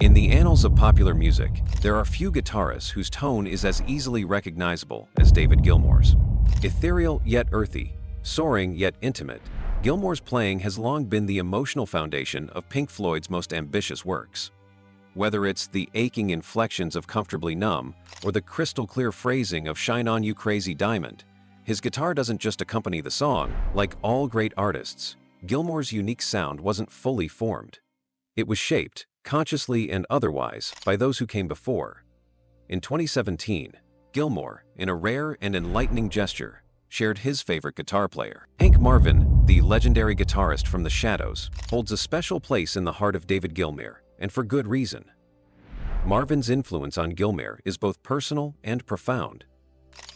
In the annals of popular music, there are few guitarists whose tone is as easily recognizable as David Gilmour's. Ethereal yet earthy, soaring yet intimate, Gilmour's playing has long been the emotional foundation of Pink Floyd's most ambitious works. Whether it's the aching inflections of Comfortably Numb or the crystal-clear phrasing of Shine On You Crazy Diamond, his guitar doesn't just accompany the song. Like all great artists, Gilmour's unique sound wasn't fully formed. It was shaped, consciously and otherwise, by those who came before. In 2017, Gilmour, in a rare and enlightening gesture, shared his favorite guitar player. Marvin, the legendary guitarist from The Shadows, holds a special place in the heart of David Gilmour, and for good reason. Marvin's influence on Gilmour is both personal and profound.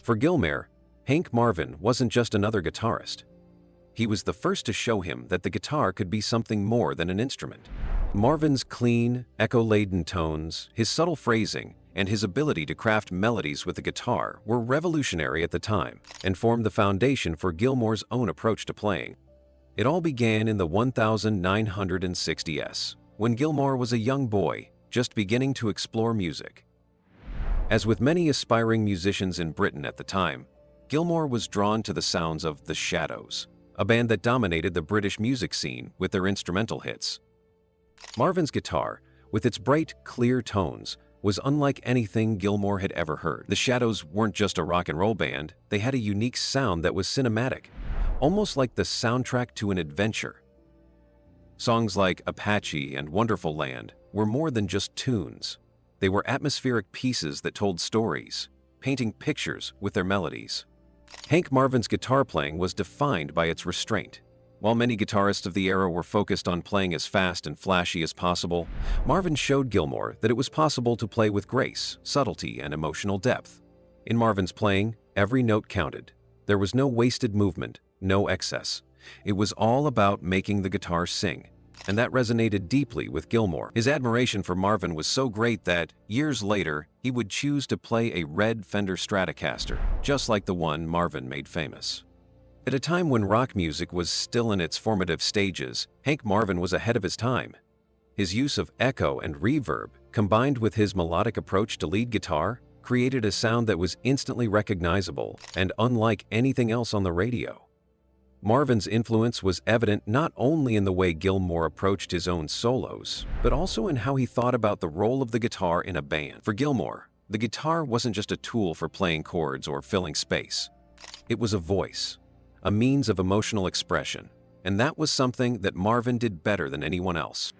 For Gilmour, Marvin wasn't just another guitarist. He was the first to show him that the guitar could be something more than an instrument. Marvin's clean, echo-laden tones, his subtle phrasing, and his ability to craft melodies with the guitar were revolutionary at the time and formed the foundation for Gilmour's own approach to playing. It all began in the 1960s, when Gilmour was a young boy, just beginning to explore music. As with many aspiring musicians in Britain at the time, Gilmour was drawn to the sounds of The Shadows, a band that dominated the British music scene with their instrumental hits. Marvin's guitar, with its bright, clear tones, was unlike anything Gilmour had ever heard. The Shadows weren't just a rock and roll band, they had a unique sound that was cinematic, almost like the soundtrack to an adventure. Songs like Apache and Wonderful Land were more than just tunes. They were atmospheric pieces that told stories, painting pictures with their melodies. Marvin's guitar playing was defined by its restraint. While many guitarists of the era were focused on playing as fast and flashy as possible, Marvin showed Gilmour that it was possible to play with grace, subtlety, and emotional depth. In Marvin's playing, every note counted. There was no wasted movement, no excess. It was all about making the guitar sing, and that resonated deeply with Gilmour. His admiration for Marvin was so great that, years later, he would choose to play a red Fender Stratocaster, just like the one Marvin made famous. At a time when rock music was still in its formative stages, Marvin was ahead of his time. His use of echo and reverb, combined with his melodic approach to lead guitar, created a sound that was instantly recognizable and unlike anything else on the radio. Marvin's influence was evident not only in the way Gilmour approached his own solos, but also in how he thought about the role of the guitar in a band. For Gilmour, the guitar wasn't just a tool for playing chords or filling space. It was a voice, a means of emotional expression, and that was something that Marvin did better than anyone else.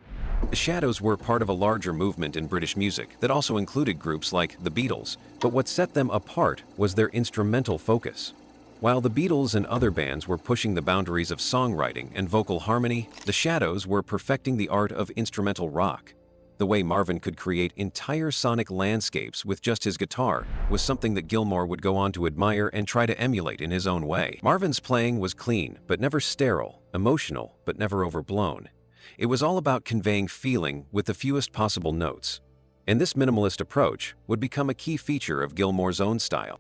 The Shadows were part of a larger movement in British music that also included groups like the Beatles, but what set them apart was their instrumental focus. While the Beatles and other bands were pushing the boundaries of songwriting and vocal harmony, the Shadows were perfecting the art of instrumental rock. The way Marvin could create entire sonic landscapes with just his guitar was something that Gilmour would go on to admire and try to emulate in his own way. Marvin's playing was clean, but never sterile, emotional, but never overblown. It was all about conveying feeling with the fewest possible notes. And this minimalist approach would become a key feature of Gilmour's own style.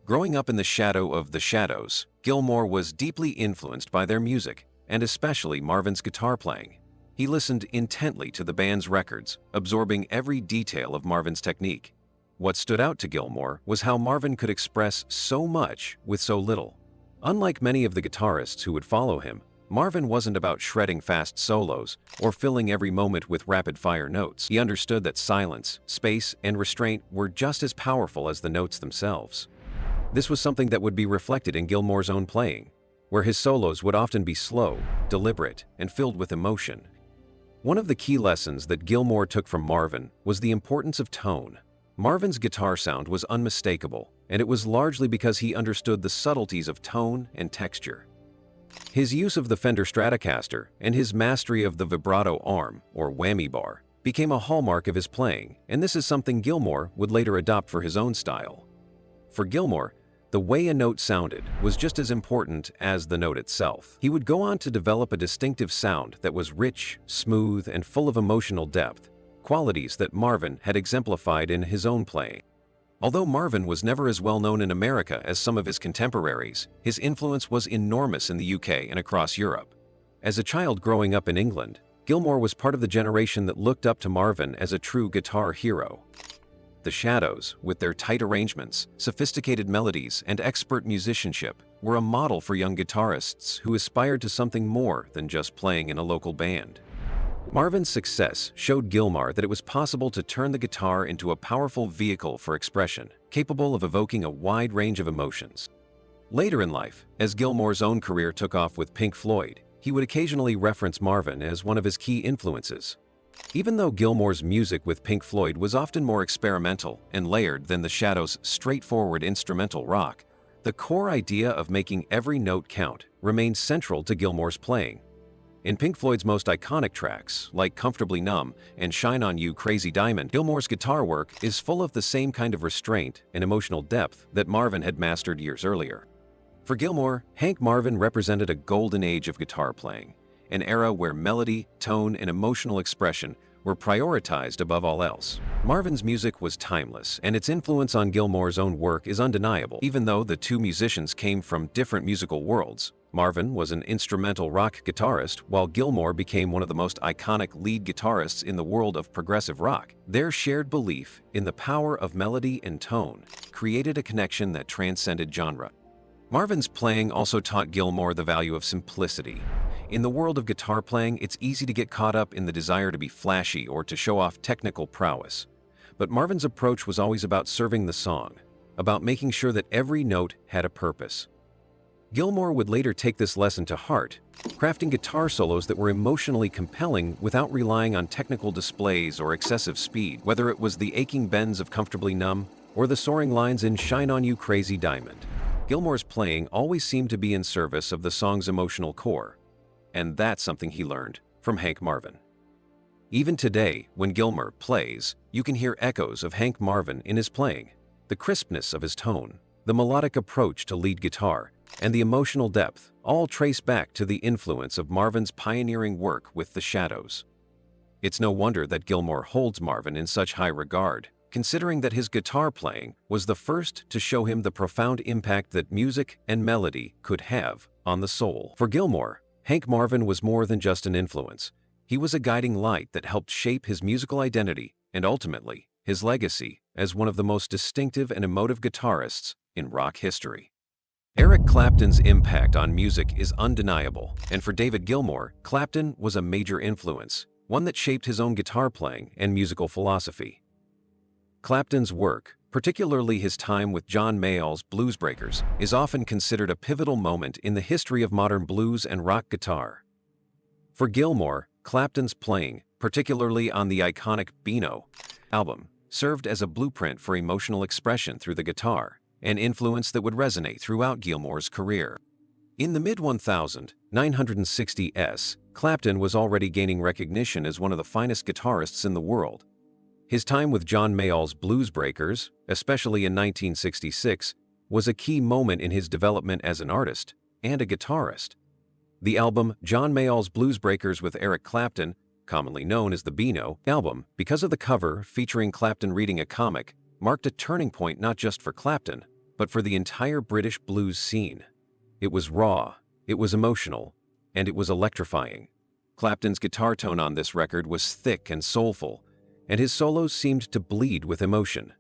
Growing up in the shadow of The Shadows, Gilmour was deeply influenced by their music, and especially Marvin's guitar playing. He listened intently to the band's records, absorbing every detail of Marvin's technique. What stood out to Gilmour was how Marvin could express so much with so little. Unlike many of the guitarists who would follow him, Marvin wasn't about shredding fast solos or filling every moment with rapid-fire notes. He understood that silence, space, and restraint were just as powerful as the notes themselves. This was something that would be reflected in Gilmour's own playing, where his solos would often be slow, deliberate, and filled with emotion. One of the key lessons that Gilmour took from Marvin was the importance of tone. Marvin's guitar sound was unmistakable, and it was largely because he understood the subtleties of tone and texture. His use of the Fender Stratocaster and his mastery of the vibrato arm, or whammy bar, became a hallmark of his playing, and this is something Gilmour would later adopt for his own style. For Gilmour, the way a note sounded was just as important as the note itself. He would go on to develop a distinctive sound that was rich, smooth, and full of emotional depth, qualities that Marvin had exemplified in his own playing. Although Marvin was never as well known in America as some of his contemporaries, his influence was enormous in the UK and across Europe. As a child growing up in England, Gilmour was part of the generation that looked up to Marvin as a true guitar hero. The Shadows, with their tight arrangements, sophisticated melodies, and expert musicianship, were a model for young guitarists who aspired to something more than just playing in a local band. Marvin's success showed Gilmour that it was possible to turn the guitar into a powerful vehicle for expression, capable of evoking a wide range of emotions. Later in life, as Gilmour's own career took off with Pink Floyd, he would occasionally reference Marvin as one of his key influences. Even though Gilmour's music with Pink Floyd was often more experimental and layered than the Shadows' straightforward instrumental rock, the core idea of making every note count remained central to Gilmour's playing. In Pink Floyd's most iconic tracks, like Comfortably Numb and Shine On You Crazy Diamond, Gilmour's guitar work is full of the same kind of restraint and emotional depth that Marvin had mastered years earlier. For Gilmour, Hank Marvin represented a golden age of guitar playing, an era where melody, tone, and emotional expression were prioritized above all else. Marvin's music was timeless, and its influence on Gilmour's own work is undeniable. Even though the two musicians came from different musical worlds, Marvin was an instrumental rock guitarist, while Gilmour became one of the most iconic lead guitarists in the world of progressive rock. Their shared belief in the power of melody and tone created a connection that transcended genre. Marvin's playing also taught Gilmour the value of simplicity. In the world of guitar playing, it's easy to get caught up in the desire to be flashy or to show off technical prowess. But Marvin's approach was always about serving the song, about making sure that every note had a purpose. Gilmour would later take this lesson to heart, crafting guitar solos that were emotionally compelling without relying on technical displays or excessive speed, whether it was the aching bends of Comfortably Numb or the soaring lines in Shine On You Crazy Diamond. Gilmour's playing always seemed to be in service of the song's emotional core, and that's something he learned from Hank Marvin. Even today, when Gilmour plays, you can hear echoes of Hank Marvin in his playing. The crispness of his tone, the melodic approach to lead guitar, and the emotional depth all trace back to the influence of Marvin's pioneering work with the Shadows. It's no wonder that Gilmour holds Marvin in such high regard, considering that his guitar playing was the first to show him the profound impact that music and melody could have on the soul. For Gilmour, Hank Marvin was more than just an influence. He was a guiding light that helped shape his musical identity and ultimately his legacy as one of the most distinctive and emotive guitarists in rock history. Eric Clapton's impact on music is undeniable, and for David Gilmour, Clapton was a major influence, one that shaped his own guitar playing and musical philosophy. Clapton's work, particularly his time with John Mayall's Bluesbreakers, is often considered a pivotal moment in the history of modern blues and rock guitar. For Gilmour, Clapton's playing, particularly on the iconic Beano album, served as a blueprint for emotional expression through the guitar, an influence that would resonate throughout Gilmour's career. In the mid-1960s, Clapton was already gaining recognition as one of the finest guitarists in the world. His time with John Mayall's Bluesbreakers, especially in 1966, was a key moment in his development as an artist and a guitarist. The album John Mayall's Bluesbreakers with Eric Clapton, commonly known as the Beano album, because of the cover featuring Clapton reading a comic, marked a turning point not just for Clapton, but for the entire British blues scene. It was raw, it was emotional, and it was electrifying. Clapton's guitar tone on this record was thick and soulful, and his solos seemed to bleed with emotion.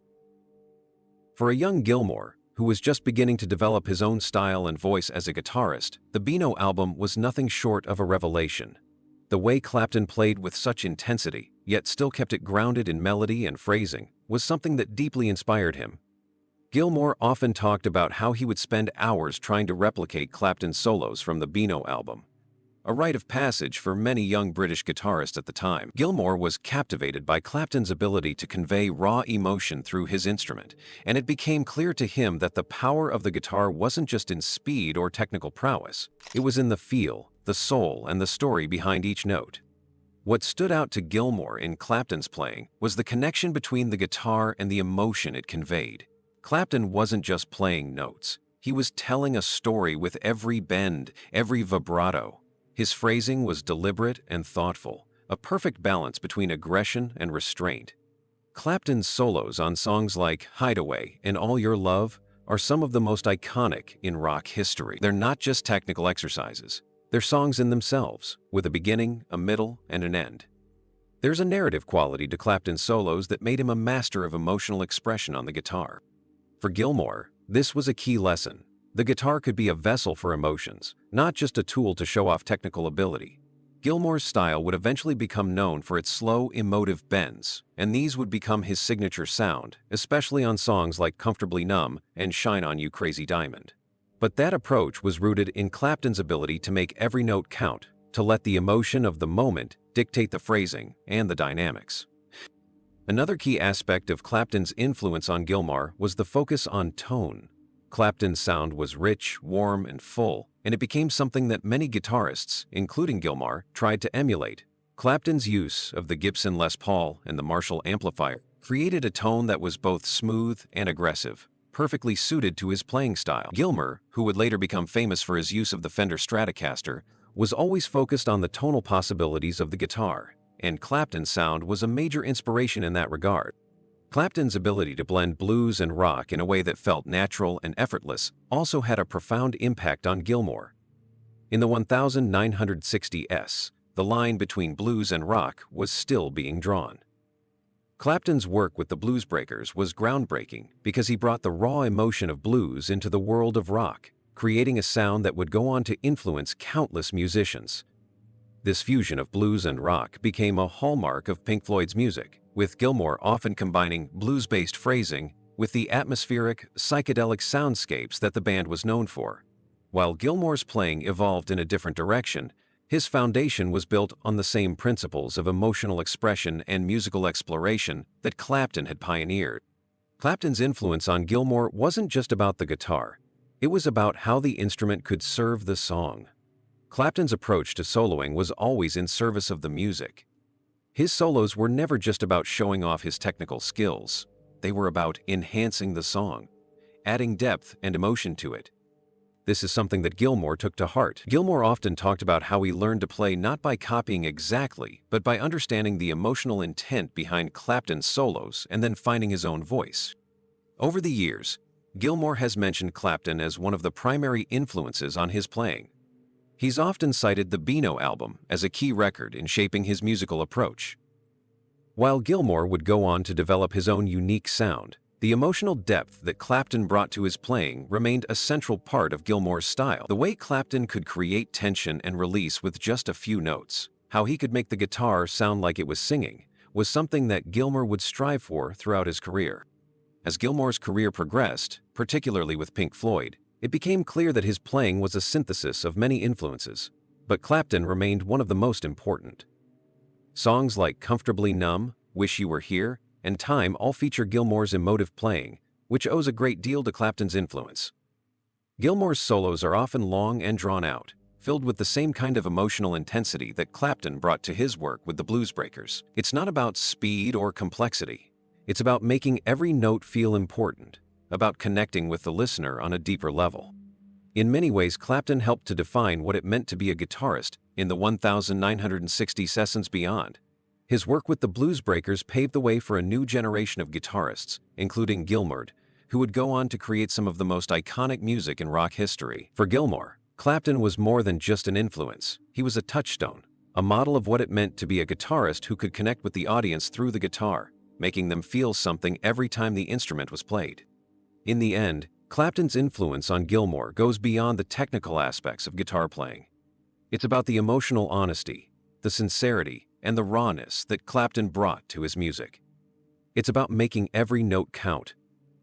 For a young Gilmour, who was just beginning to develop his own style and voice as a guitarist, the Beano album was nothing short of a revelation. The way Clapton played with such intensity, yet still kept it grounded in melody and phrasing, was something that deeply inspired him. Gilmour often talked about how he would spend hours trying to replicate Clapton's solos from the Beano album, a rite of passage for many young British guitarists at the time. Gilmour was captivated by Clapton's ability to convey raw emotion through his instrument, and it became clear to him that the power of the guitar wasn't just in speed or technical prowess. It was in the feel, the soul, and the story behind each note. What stood out to Gilmour in Clapton's playing was the connection between the guitar and the emotion it conveyed. Clapton wasn't just playing notes. He was telling a story with every bend, every vibrato. His phrasing was deliberate and thoughtful, a perfect balance between aggression and restraint. Clapton's solos on songs like Hideaway and All Your Love are some of the most iconic in rock history. They're not just technical exercises. They're songs in themselves, with a beginning, a middle, and an end. There's a narrative quality to Clapton's solos that made him a master of emotional expression on the guitar. For Gilmour, this was a key lesson. The guitar could be a vessel for emotions, not just a tool to show off technical ability. Gilmour's style would eventually become known for its slow, emotive bends, and these would become his signature sound, especially on songs like Comfortably Numb and Shine On You Crazy Diamond. But that approach was rooted in Clapton's ability to make every note count, to let the emotion of the moment dictate the phrasing and the dynamics. Another key aspect of Clapton's influence on Gilmour was the focus on tone. Clapton's sound was rich, warm, and full, and it became something that many guitarists, including Gilmour, tried to emulate. Clapton's use of the Gibson Les Paul and the Marshall amplifier created a tone that was both smooth and aggressive, perfectly suited to his playing style. Gilmour, who would later become famous for his use of the Fender Stratocaster, was always focused on the tonal possibilities of the guitar, and Clapton's sound was a major inspiration in that regard. Clapton's ability to blend blues and rock in a way that felt natural and effortless also had a profound impact on Gilmour. In the 1960s, the line between blues and rock was still being drawn. Clapton's work with the Blues Breakers was groundbreaking because he brought the raw emotion of blues into the world of rock, creating a sound that would go on to influence countless musicians. This fusion of blues and rock became a hallmark of Pink Floyd's music, with Gilmour often combining blues-based phrasing with the atmospheric, psychedelic soundscapes that the band was known for. While Gilmour's playing evolved in a different direction, his foundation was built on the same principles of emotional expression and musical exploration that Clapton had pioneered. Clapton's influence on Gilmour wasn't just about the guitar. It was about how the instrument could serve the song. Clapton's approach to soloing was always in service of the music. His solos were never just about showing off his technical skills. They were about enhancing the song, adding depth and emotion to it. This is something that Gilmour took to heart. Gilmour often talked about how he learned to play not by copying exactly, but by understanding the emotional intent behind Clapton's solos and then finding his own voice. Over the years, Gilmour has mentioned Clapton as one of the primary influences on his playing. He's often cited the Beano album as a key record in shaping his musical approach. While Gilmour would go on to develop his own unique sound, the emotional depth that Clapton brought to his playing remained a central part of Gilmour's style. The way Clapton could create tension and release with just a few notes, how he could make the guitar sound like it was singing, was something that Gilmour would strive for throughout his career. As Gilmour's career progressed, particularly with Pink Floyd, it became clear that his playing was a synthesis of many influences, but Clapton remained one of the most important. Songs like Comfortably Numb, Wish You Were Here, and Time all feature Gilmour's emotive playing, which owes a great deal to Clapton's influence. Gilmour's solos are often long and drawn out, filled with the same kind of emotional intensity that Clapton brought to his work with the Blues Breakers. It's not about speed or complexity. It's about making every note feel important, about connecting with the listener on a deeper level. In many ways, Clapton helped to define what it meant to be a guitarist in the 1960 sessions beyond. His work with the Blues Breakers paved the way for a new generation of guitarists, including Gilmour, who would go on to create some of the most iconic music in rock history. For Gilmour, Clapton was more than just an influence. He was a touchstone, a model of what it meant to be a guitarist who could connect with the audience through the guitar, making them feel something every time the instrument was played. In the end, Clapton's influence on Gilmour goes beyond the technical aspects of guitar playing. It's about the emotional honesty, the sincerity, and the rawness that Clapton brought to his music. It's about making every note count,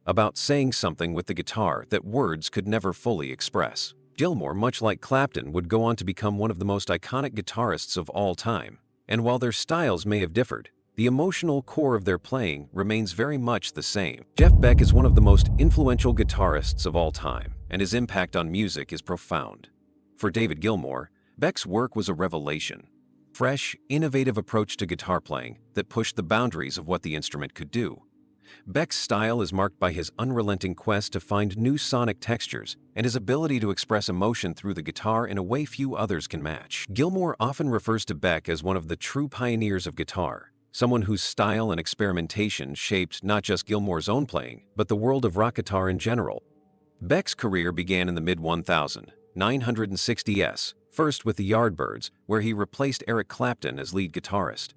about saying something with the guitar that words could never fully express. Gilmour, much like Clapton, would go on to become one of the most iconic guitarists of all time, and while their styles may have differed, the emotional core of their playing remains very much the same. Jeff Beck is one of the most influential guitarists of all time, and his impact on music is profound. For David Gilmour, Beck's work was a revelation. Fresh, innovative approach to guitar playing that pushed the boundaries of what the instrument could do. Beck's style is marked by his unrelenting quest to find new sonic textures and his ability to express emotion through the guitar in a way few others can match. Gilmour often refers to Beck as one of the true pioneers of guitar, someone whose style and experimentation shaped not just Gilmour's own playing, but the world of rock guitar in general. Beck's career began in the mid-1960s, First with the Yardbirds, where he replaced Eric Clapton as lead guitarist.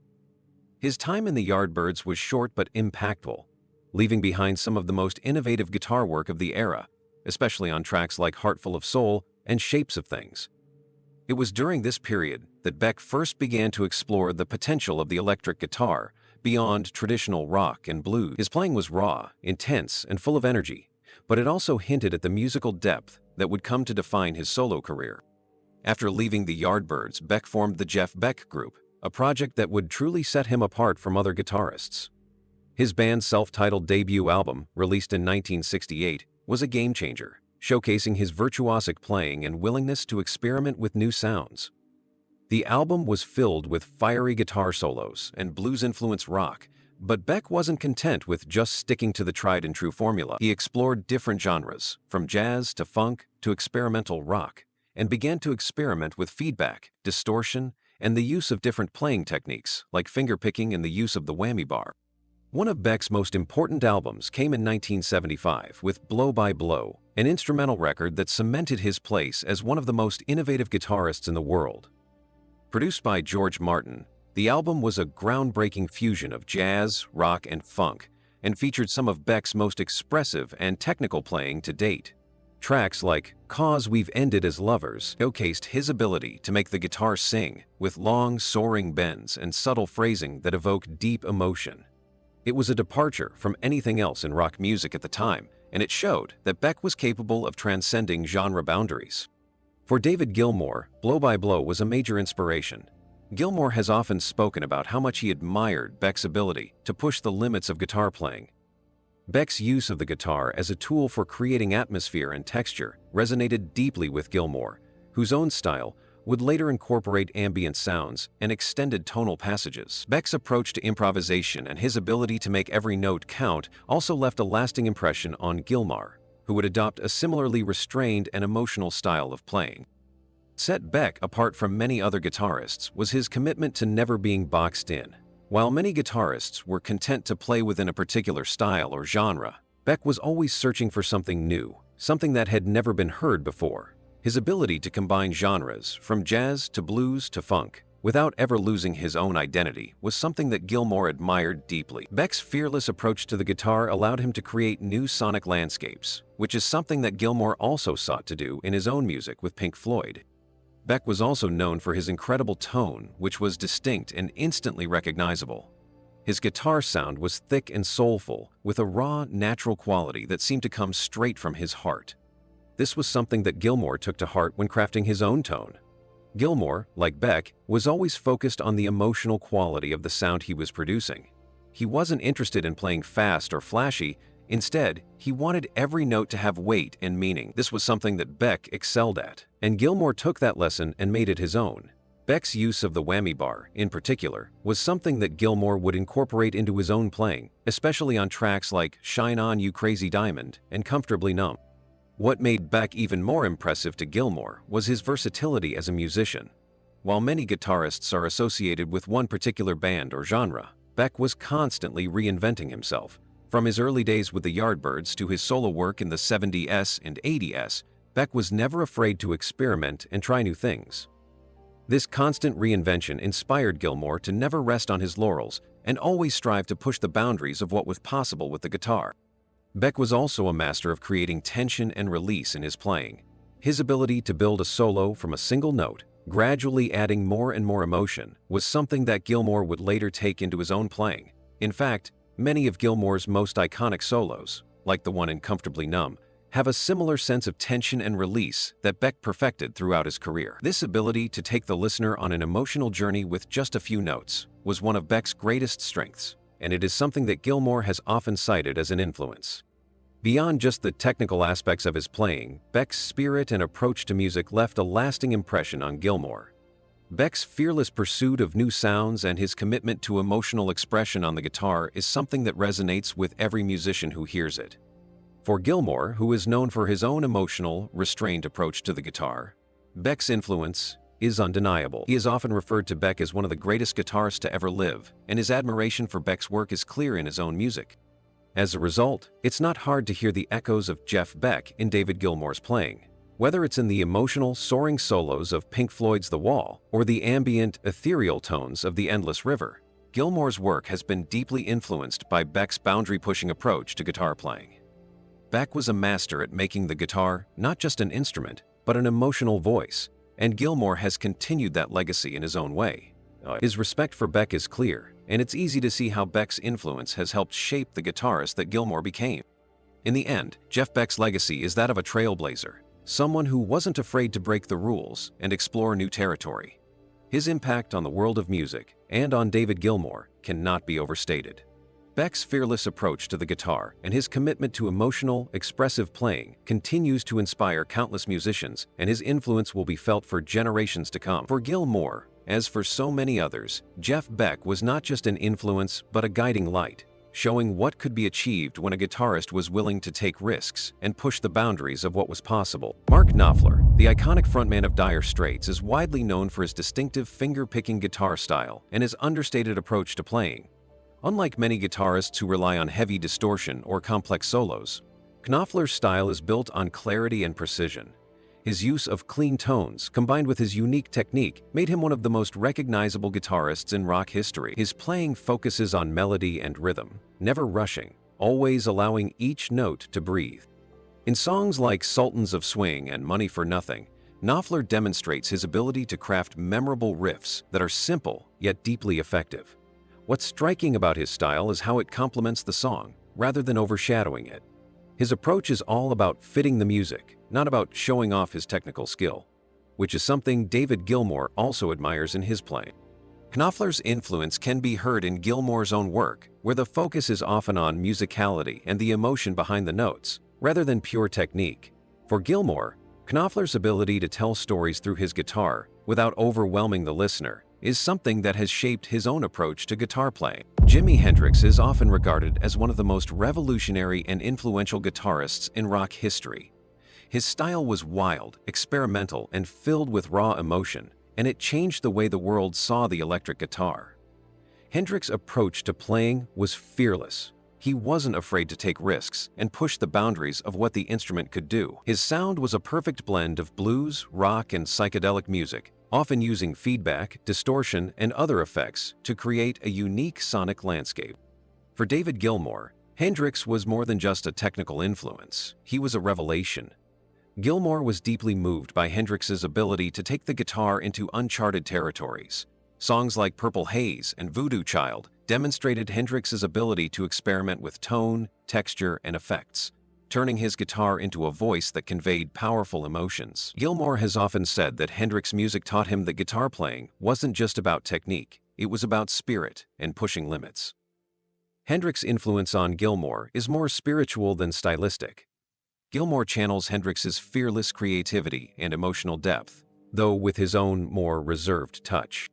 His time in the Yardbirds was short but impactful, leaving behind some of the most innovative guitar work of the era, especially on tracks like Heartful of Soul and Shapes of Things. It was during this period that Beck first began to explore the potential of the electric guitar beyond traditional rock and blues. His playing was raw, intense, and full of energy, but it also hinted at the musical depth that would come to define his solo career. After leaving the Yardbirds, Beck formed the Jeff Beck Group, a project that would truly set him apart from other guitarists. His band's self-titled debut album, released in 1968, was a game-changer, showcasing his virtuosic playing and willingness to experiment with new sounds. The album was filled with fiery guitar solos and blues-influenced rock, but Beck wasn't content with just sticking to the tried-and-true formula. He explored different genres, from jazz to funk to experimental rock, and began to experiment with feedback, distortion, and the use of different playing techniques, like fingerpicking and the use of the whammy bar. One of Beck's most important albums came in 1975 with Blow by Blow, an instrumental record that cemented his place as one of the most innovative guitarists in the world. Produced by George Martin, the album was a groundbreaking fusion of jazz, rock, and funk, and featured some of Beck's most expressive and technical playing to date. Tracks like "'Cause We've Ended as Lovers" showcased his ability to make the guitar sing, with long, soaring bends and subtle phrasing that evoke deep emotion. It was a departure from anything else in rock music at the time, and it showed that Beck was capable of transcending genre boundaries. For David Gilmour, Blow by Blow was a major inspiration. Gilmour has often spoken about how much he admired Beck's ability to push the limits of guitar playing. Beck's use of the guitar as a tool for creating atmosphere and texture resonated deeply with Gilmour, whose own style would later incorporate ambient sounds and extended tonal passages. Beck's approach to improvisation and his ability to make every note count also left a lasting impression on Gilmour, who would adopt a similarly restrained and emotional style of playing. What set Beck apart from many other guitarists was his commitment to never being boxed in. While many guitarists were content to play within a particular style or genre, Beck was always searching for something new, something that had never been heard before. His ability to combine genres, from jazz to blues to funk, without ever losing his own identity, was something that Gilmour admired deeply. Beck's fearless approach to the guitar allowed him to create new sonic landscapes, which is something that Gilmour also sought to do in his own music with Pink Floyd. Beck was also known for his incredible tone, which was distinct and instantly recognizable. His guitar sound was thick and soulful, with a raw, natural quality that seemed to come straight from his heart. This was something that Gilmour took to heart when crafting his own tone. Gilmour, like Beck, was always focused on the emotional quality of the sound he was producing. He wasn't interested in playing fast or flashy. Instead, he wanted every note to have weight and meaning. This was something that Beck excelled at, and Gilmour took that lesson and made it his own. Beck's use of the whammy bar, in particular, was something that Gilmour would incorporate into his own playing, especially on tracks like "Shine On You Crazy Diamond" and "Comfortably Numb." What made Beck even more impressive to Gilmour was his versatility as a musician. While many guitarists are associated with one particular band or genre, Beck was constantly reinventing himself. From his early days with the Yardbirds to his solo work in the 70s and 80s, Beck was never afraid to experiment and try new things. This constant reinvention inspired Gilmour to never rest on his laurels and always strive to push the boundaries of what was possible with the guitar. Beck was also a master of creating tension and release in his playing. His ability to build a solo from a single note, gradually adding more and more emotion, was something that Gilmour would later take into his own playing. In fact, many of Gilmour's most iconic solos, like the one in Comfortably Numb, have a similar sense of tension and release that Beck perfected throughout his career. This ability to take the listener on an emotional journey with just a few notes was one of Beck's greatest strengths, and it is something that Gilmour has often cited as an influence. Beyond just the technical aspects of his playing, Beck's spirit and approach to music left a lasting impression on Gilmour. Beck's fearless pursuit of new sounds and his commitment to emotional expression on the guitar is something that resonates with every musician who hears it. For Gilmour, who is known for his own emotional, restrained approach to the guitar, Beck's influence is undeniable. He is often referred to Beck as one of the greatest guitarists to ever live, and his admiration for Beck's work is clear in his own music. As a result, it's not hard to hear the echoes of Jeff Beck in David Gilmour's playing. Whether it's in the emotional, soaring solos of Pink Floyd's The Wall or the ambient, ethereal tones of The Endless River, Gilmour's work has been deeply influenced by Beck's boundary-pushing approach to guitar playing. Beck was a master at making the guitar not just an instrument, but an emotional voice, and Gilmour has continued that legacy in his own way. His respect for Beck is clear, and it's easy to see how Beck's influence has helped shape the guitarist that Gilmour became. In the end, Jeff Beck's legacy is that of a trailblazer, someone who wasn't afraid to break the rules and explore new territory. His impact on the world of music and on David Gilmour cannot be overstated. Beck's fearless approach to the guitar and his commitment to emotional, expressive playing continues to inspire countless musicians, and his influence will be felt for generations to come. For Gilmour, as for so many others, Jeff Beck was not just an influence but a guiding light, showing what could be achieved when a guitarist was willing to take risks and push the boundaries of what was possible. Mark Knopfler, the iconic frontman of Dire Straits, is widely known for his distinctive finger-picking guitar style and his understated approach to playing. Unlike many guitarists who rely on heavy distortion or complex solos, Knopfler's style is built on clarity and precision. His use of clean tones, combined with his unique technique, made him one of the most recognizable guitarists in rock history. His playing focuses on melody and rhythm, never rushing, always allowing each note to breathe. In songs like Sultans of Swing and Money for Nothing, Knopfler demonstrates his ability to craft memorable riffs that are simple yet deeply effective. What's striking about his style is how it complements the song, rather than overshadowing it. His approach is all about fitting the music, not about showing off his technical skill, which is something David Gilmour also admires in his playing. Knopfler's influence can be heard in Gilmour's own work, where the focus is often on musicality and the emotion behind the notes, rather than pure technique. For Gilmour, Knopfler's ability to tell stories through his guitar without overwhelming the listener is something that has shaped his own approach to guitar playing. Jimi Hendrix is often regarded as one of the most revolutionary and influential guitarists in rock history. His style was wild, experimental, and filled with raw emotion, and it changed the way the world saw the electric guitar. Hendrix's approach to playing was fearless. He wasn't afraid to take risks and push the boundaries of what the instrument could do. His sound was a perfect blend of blues, rock, and psychedelic music, often using feedback, distortion, and other effects to create a unique sonic landscape. For David Gilmour, Hendrix was more than just a technical influence. He was a revelation. Gilmour was deeply moved by Hendrix's ability to take the guitar into uncharted territories. Songs like Purple Haze and Voodoo Child demonstrated Hendrix's ability to experiment with tone, texture, and effects, turning his guitar into a voice that conveyed powerful emotions. Gilmour has often said that Hendrix's music taught him that guitar playing wasn't just about technique, it was about spirit and pushing limits. Hendrix's influence on Gilmour is more spiritual than stylistic. Gilmour channels Hendrix's fearless creativity and emotional depth, though with his own more reserved touch.